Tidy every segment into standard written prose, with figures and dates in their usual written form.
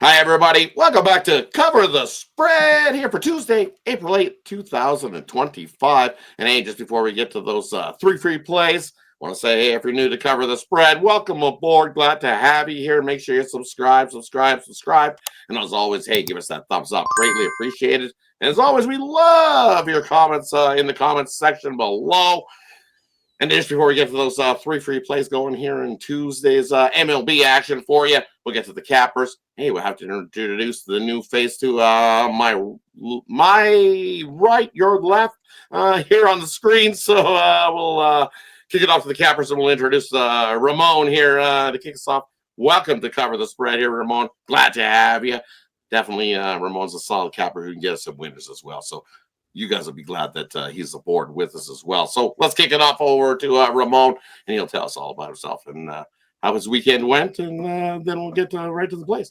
Hi, everybody. Welcome back to Cover the Spread here for Tuesday, April 8th, 2025. And hey, just before we get to those three free plays, I want to say, hey, if you're new to Cover the Spread, welcome aboard. Glad to have you here. Make sure you subscribe. And as always, hey, give us that thumbs up. Greatly appreciated. And as always, we love your comments in the comments section below. And just before we get to those three free plays going here in Tuesday's MLB action for you, we'll get to the cappers. Hey, we'll have to introduce the new face to my right, your left here on the screen. So we'll kick it off to the cappers, and we'll introduce Ramon here to kick us off. Welcome to Cover the Spread here, Ramon. Glad to have you. Definitely, Ramon's a solid capper who can get us some winners as well. So you guys will be glad that he's aboard with us as well. So let's kick it off over to Ramon, and he'll tell us all about himself and how his weekend went, and then we'll get right to the place.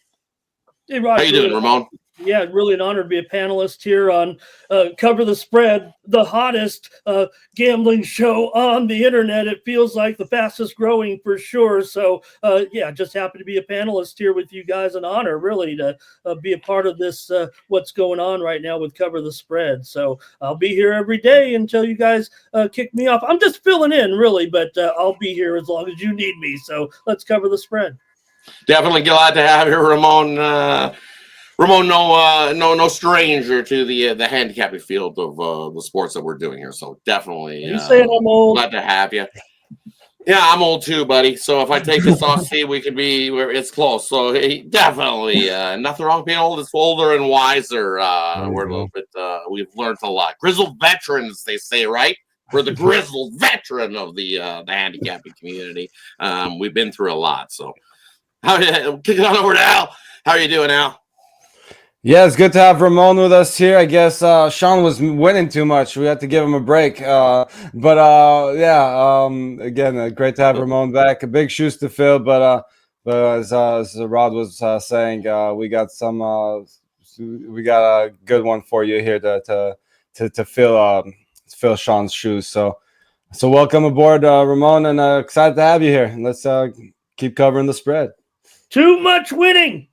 Hey, Rod, how you doing, Ramon? Yeah, really an honor to be a panelist here on Cover the Spread, the hottest gambling show on the internet. It feels like the fastest growing for sure. So, yeah, just happy to be a panelist here with you guys. An honor, really, to be a part of this, what's going on right now with Cover the Spread. So I'll be here every day until you guys kick me off. I'm just filling in, really, but I'll be here as long as you need me. So let's cover the spread. Definitely glad to have you, Ramon. Ramon, no stranger to the handicapping field of the sports that we're doing here. So definitely, you saying I'm old? Glad to have you. Yeah, I'm old too, buddy. So if I take this off, see, we can be where it's close. So definitely, nothing wrong with being old. It's older and wiser. We're a little bit. We've learned a lot. Grizzled veterans, they say, right? We're the grizzled veteran of the handicapping community. We've been through a lot. So, kick it on over to Al. How are you doing, Al? Yeah, it's good to have Ramon with us here. I guess Sean was winning too much. We had to give him a break. Again, great to have Ramon back. Big shoes to fill, but as Rodd was saying, we got a good one for you here to fill Sean's shoes. So welcome aboard, Ramon, and excited to have you here. And let's keep covering the spread. Too much winning.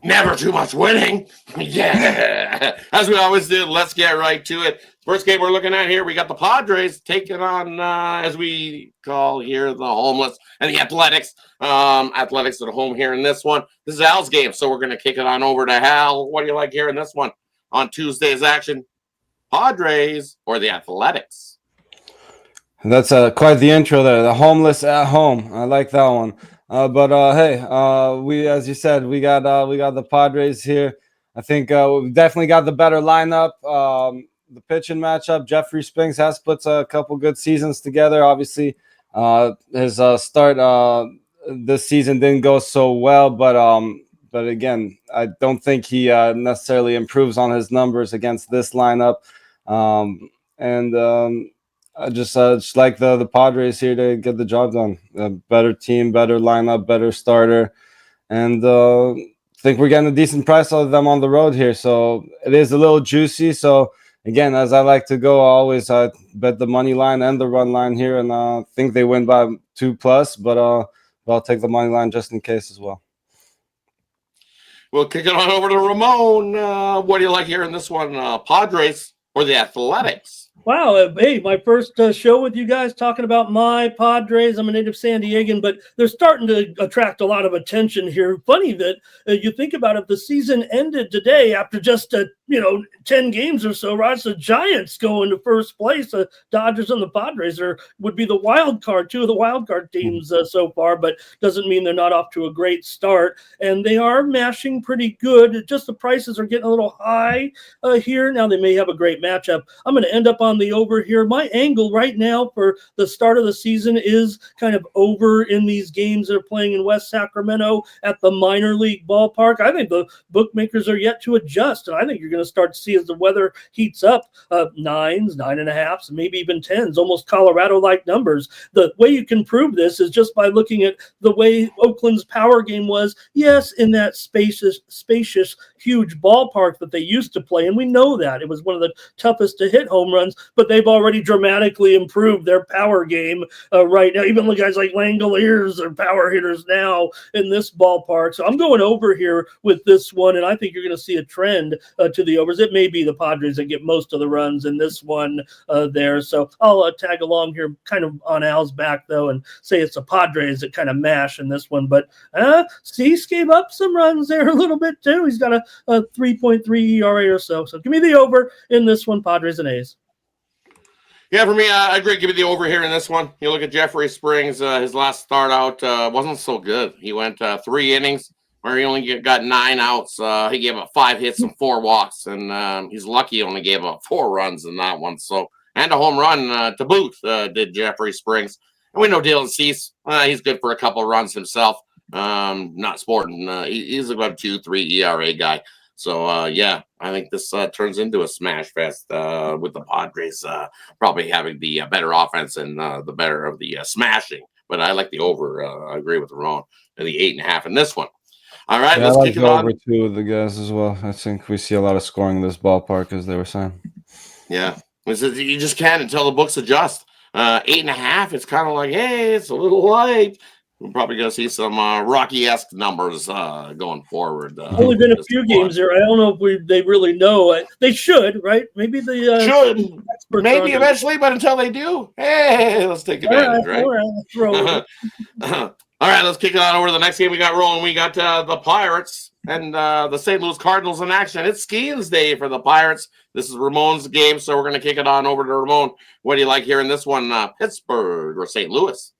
Never too much winning. Yeah. As we always do, let's get right to it. First game we're looking at here, we got the Padres taking on, as we call here, the homeless and the Athletics. Athletics at home here in this one. This is Al's game, so we're going to kick it on over to Hal. What do you like here in this one on Tuesday's action? Padres or the Athletics? That's quite the intro there. The homeless at home. I like that one. We, as you said, we got the Padres here. I think we've definitely got the better lineup. The pitching matchup, Jeffrey Springs has put a couple good seasons together. Obviously, his start this season didn't go so well, but again, I don't think he necessarily improves on his numbers against this lineup. I just like the Padres here to get the job done. A better team, better lineup, better starter, and think we're getting a decent price out of them on the road here. So it is a little juicy. So again, as I like to go, I always bet the money line and the run line here, and think they win by 2+. But I'll take the money line just in case as well. We'll kick it on over to Ramon. What do you like here in this one, Padres or the Athletics? Wow. Hey, my first show with you guys talking about my Padres. I'm a native San Diegan, but they're starting to attract a lot of attention here. Funny that you think about it, the season ended today after just 10 games or so. Raj, the Giants go into first place. The Dodgers and the Padres would be the wild card, two of the wild card teams so far, but doesn't mean they're not off to a great start. And they are mashing pretty good. Just the prices are getting a little high here. Now they may have a great matchup. I'm going to end up on the over here. My angle right now for the start of the season is kind of over in these games that are playing in West Sacramento at the minor league ballpark. I think the bookmakers are yet to adjust, and I think you're going to start to see as the weather heats up 9s, 9.5s, maybe even 10s, almost Colorado-like numbers. The way you can prove this is just by looking at the way Oakland's power game was, yes, in that spacious, huge ballpark that they used to play, and we know that. It was one of the toughest to hit home runs, but they've already dramatically improved their power game right now. Even the guys like Langoliers are power hitters now in this ballpark. So I'm going over here with this one, and I think you're going to see a trend to the overs. It may be the Padres that get most of the runs in this one there. So I'll tag along here kind of on Al's back, though, and say it's the Padres that kind of mash in this one. But Cease gave up some runs there a little bit, too. He's got a 3.3 ERA or so. So give me the over in this one, Padres and A's. Yeah, for me, I agree. Give me the over here in this one. You look at Jeffrey Springs, his last start out wasn't so good. He went 3 innings where he only got 9 outs. He gave up 5 hits and 4 walks, and he's lucky he only gave up 4 runs in that one. So, and a home run to boot did Jeffrey Springs. And we know Dylan Cease, he's good for a couple of runs himself. Not sporting. He's about 2-3 ERA guy. So, yeah, I think this turns into a smash fest with the Padres probably having the better offense and the better of the smashing. But I like the over. I agree with Ramon and the 8.5 in this one. All right, Yeah, let's I like kick it the on. over two of the guys as well. I think we see a lot of scoring in this ballpark, as they were saying. Yeah, you just can't until the books adjust. 8.5, it's kind of like, hey, it's a little light. We're probably going to see some Rocky-esque numbers going forward. Only been a few games there. I don't know if they really know. They should, right? Maybe the should. Maybe eventually, but until they do, hey, let's take advantage, right? All right, let's roll with it. All right, let's kick it on over to the next game we got rolling. We got the Pirates and the St. Louis Cardinals in action. It's Skeens Day for the Pirates. This is Ramon's game, so we're going to kick it on over to Ramon. What do you like here in this one, Pittsburgh or St. Louis?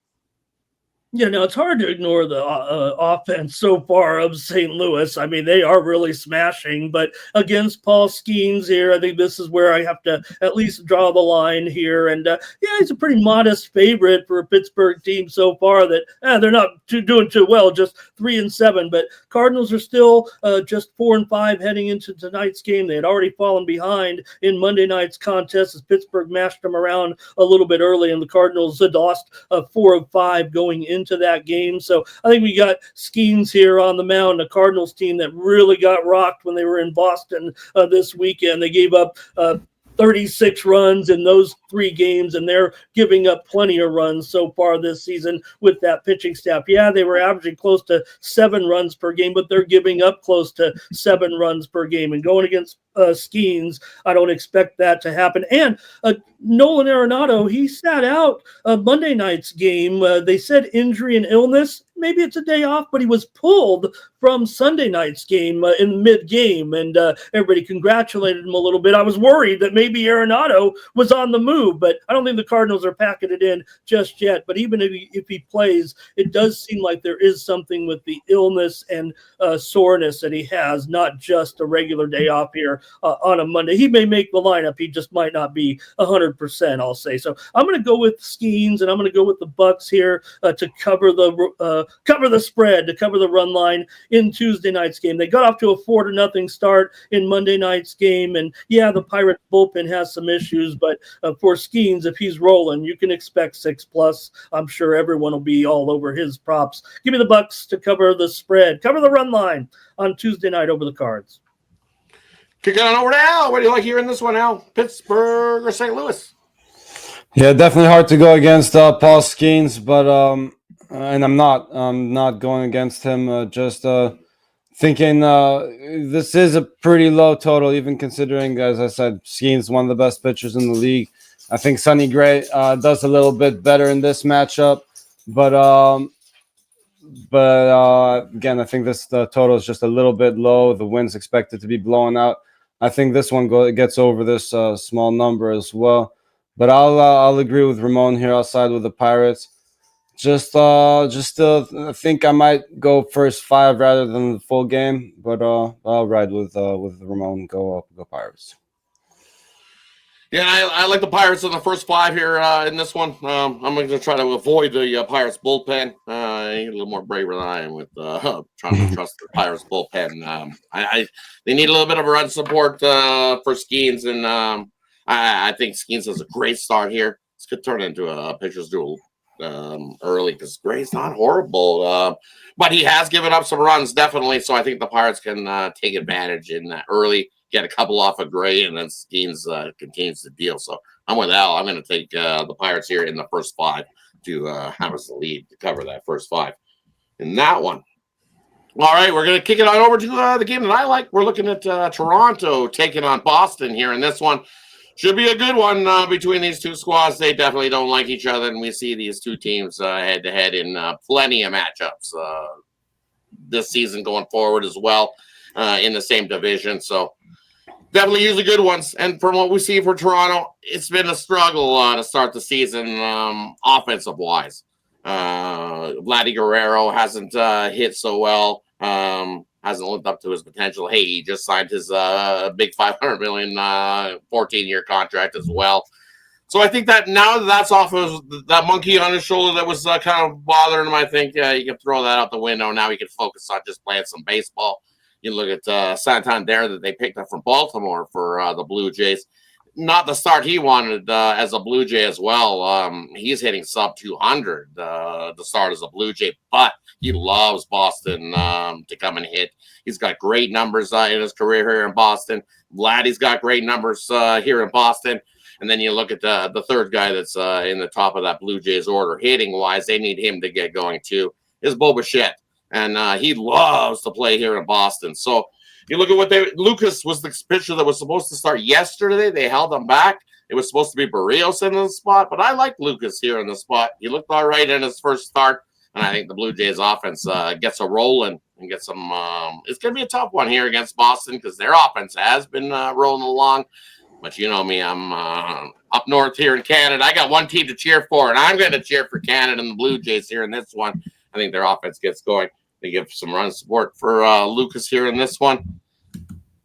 Yeah, no, it's hard to ignore the offense so far of St. Louis. I mean, they are really smashing, but against Paul Skeens here, I think this is where I have to at least draw the line here. And yeah, he's a pretty modest favorite for a Pittsburgh team so far that they're not doing too well, just 3-7. But Cardinals are still just 4-5 heading into tonight's game. They had already fallen behind in Monday night's contest as Pittsburgh mashed them around a little bit early, and the Cardinals had lost 4 of 5 going into that game. So I think we got Skeens here on the mound, a Cardinals team that really got rocked when they were in Boston this weekend. They gave up 36 runs in those 3 games, and they're giving up plenty of runs so far this season with that pitching staff. Yeah, they were averaging close to 7 runs per game, but they're giving up close to 7 runs per game. And going against Skeens, I don't expect that to happen. And Nolan Arenado, he sat out Monday night's game. They said injury and illness. Maybe it's a day off, but he was pulled from Sunday night's game in mid-game, and everybody congratulated him a little bit. I was worried that maybe Arenado was on the move, but I don't think the Cardinals are packing it in just yet. But even if he plays, it does seem like there is something with the illness and soreness that he has, not just a regular day off here on a Monday. He may make the lineup. He just might not be 100%, I'll say. So I'm going to go with Skeens, and I'm going to go with the Bucks here to cover the spread, to cover the run line in Tuesday night's game. They got off to a 4-0 start in Monday night's game, and yeah, the Pirates bullpen has some issues, but for Skeens, if he's rolling, you can expect 6+. I'm sure everyone will be all over his props. Give me the Bucks to cover the spread, cover the run line on Tuesday night over the Cards. Kick it on over to Al. What do you like here in this one, Al? Pittsburgh or St. Louis? Yeah, definitely hard to go against Paul Skeens, but and I'm not going against him. Just thinking this is a pretty low total, even considering, as I said, Skeens one of the best pitchers in the league. I think Sonny Gray does a little bit better in this matchup, but again, I think this total is just a little bit low. The wind's expected to be blowing out. I think this one gets over this small number as well. But I'll agree with Ramon here. I'll side with the Pirates. I think I might go first 5 rather than the full game. But I'll ride with Ramon. Go Pirates. Yeah, I like the Pirates in the first 5 here in this one. I'm going to try to avoid the Pirates bullpen. A little more braver than I am with trying to trust the Pirates bullpen. They need a little bit of a run support for Skeens, and I think Skeens has a great start here. This could turn into a pitcher's duel early because Gray's not horrible, but he has given up some runs, definitely. So I think the Pirates can take advantage in that early. get a couple off of Gray, and then Skeens continues the deal. So I'm with Al. I'm going to take the Pirates here in the first 5 to have us the lead to cover that first 5 in that one. All right, we're going to kick it on over to the game that I like. We're looking at Toronto taking on Boston here in this one. Should be a good one between these two squads. They definitely don't like each other, and we see these two teams head-to-head in plenty of matchups this season going forward as well in the same division. So definitely usually good ones. And from what we see for Toronto, it's been a struggle to start the season offensive-wise. Vladdy Guerrero hasn't hit so well, hasn't lived up to his potential. Hey, he just signed his big $500 million 14-year contract as well. So I think that now that's off of that monkey on his shoulder that was kind of bothering him, I think you can throw that out the window. Now he can focus on just playing some baseball. You look at Santander that they picked up from Baltimore for the Blue Jays. Not the start he wanted as a Blue Jay as well. He's hitting sub 200 to start as a Blue Jay, but he loves Boston to come and hit. He's got great numbers in his career here in Boston. Vladdy's got great numbers here in Boston. And then you look at the third guy that's in the top of that Blue Jays order, hitting-wise, they need him to get going too, is Bo Bichette. And he loves to play here in Boston. So you look at what Lucas was the pitcher that was supposed to start yesterday. They held him back. It was supposed to be Barrios in the spot, but I like Lucas here in the spot. He looked all right in his first start, and I think the Blue Jays offense gets a rolling and gets some. It's going to be a tough one here against Boston because their offense has been rolling along. But you know me, I'm up north here in Canada. I got one team to cheer for, and I'm going to cheer for Canada and the Blue Jays here in this one. I think their offense gets going. They give some run support for Lucas here in this one,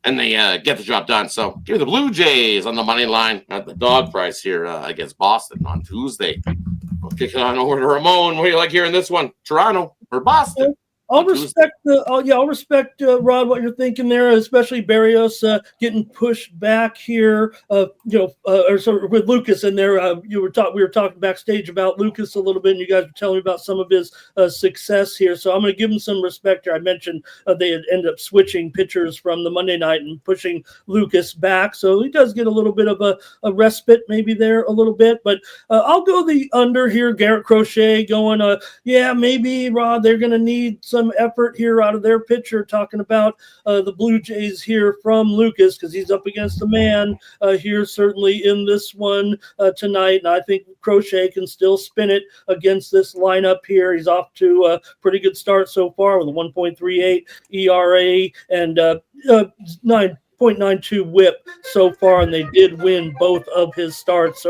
and they get the job done. So give me the Blue Jays on the money line at the dog price here against Boston on Tuesday. We'll kick it on over to Ramon. What do you like here in this one? Toronto or Boston? I'll respect Rod, what you're thinking there, especially Barrios getting pushed back here. With Lucas in there. We were talking backstage about Lucas a little bit, and you guys were telling me about some of his success here. So I'm going to give him some respect here. I mentioned they had ended up switching pitchers from the Monday night and pushing Lucas back, so he does get a little bit of a respite maybe there a little bit. But I'll go the under here. Garrett Crochet going. Maybe Rod, they're going to need some effort here out of their pitcher, talking about the Blue Jays here from Lucas, because he's up against a man here certainly in this one tonight, and I think Crochet can still spin it against this lineup here. He's off to a pretty good start so far with a 1.38 ERA and 9.92 whip so far, and they did win both of his starts.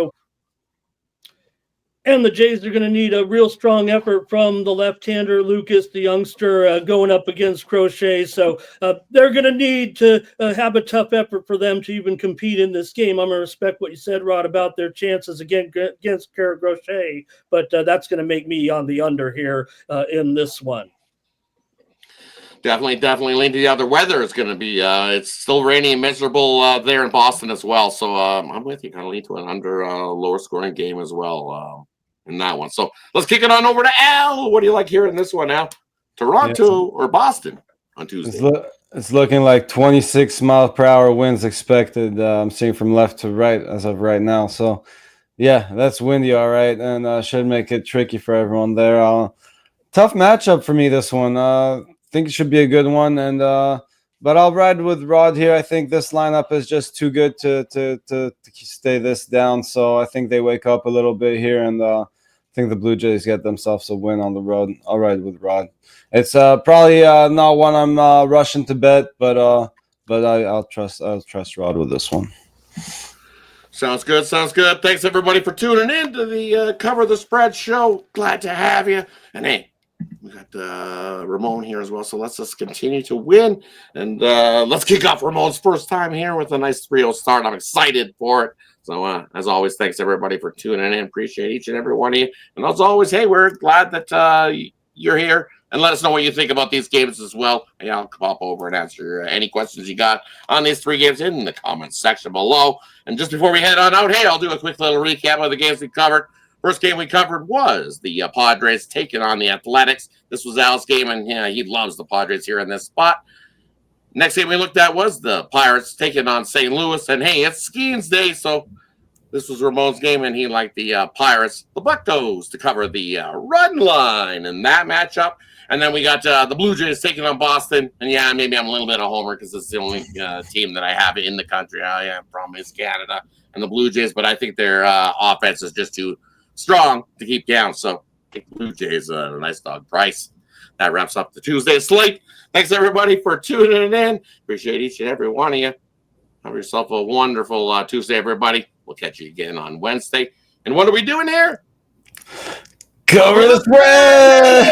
And the Jays are going to need a real strong effort from the left-hander, Lucas, the youngster, going up against Crochet. So they're going to need to have a tough effort for them to even compete in this game. I'm going to respect what you said, Rod, about their chances against Garrett Crochet, but that's going to make me on the under here in this one. Definitely lean to the other. Weather is going to be, it's still rainy and miserable there in Boston as well. So I'm with you, kind of lean to an under lower scoring game as well in that one. So let's kick it on over to Al. What do you like here in this one, Al? Toronto or Boston on Tuesday? It's looking like 26 mile per hour winds expected. I'm seeing from left to right as of right now. So yeah, that's windy, all right, and should make it tricky for everyone there. Tough matchup for me, this one. Think it should be a good one, and but I'll ride with Rod here. I think this lineup is just too good to stay this down, so I think they wake up a little bit here, and I think the Blue Jays get themselves a win on the road. I'll ride with Rod. It's probably not one I'm rushing to bet, but I'll trust Rod with this one. Sounds good. Thanks everybody for tuning in to the Cover the Spread show. Glad to have you, and hey, we got Ramon here as well, so let's just continue to win. And let's kick off Ramon's first time here with a nice 3-0 start. I'm excited for it. So as always, thanks everybody for tuning in. Appreciate each and every one of you. And as always, hey, we're glad that you're here. And let us know what you think about these games as well. And I'll pop over and answer any questions you got on these 3 games in the comments section below. And just before we head on out, hey, I'll do a quick little recap of the games we covered. First game we covered was the Padres taking on the Athletics. This was Al's game, and he loves the Padres here in this spot. Next game we looked at was the Pirates taking on St. Louis. And hey, it's Skeens Day, so this was Ramon's game, and he liked the Pirates, the Buccos, to cover the run line in that matchup. And then we got the Blue Jays taking on Boston. And yeah, maybe I'm a little bit of a homer because it's the only team that I have in the country I am from is Canada and the Blue Jays. But I think their offense is just too strong to keep down. So take the Blue Jays at a nice dog price. That wraps up the Tuesday slate. Thanks, everybody, for tuning in. Appreciate each and every one of you. Have yourself a wonderful Tuesday, everybody. We'll catch you again on Wednesday. And what are we doing here? Cover the spread!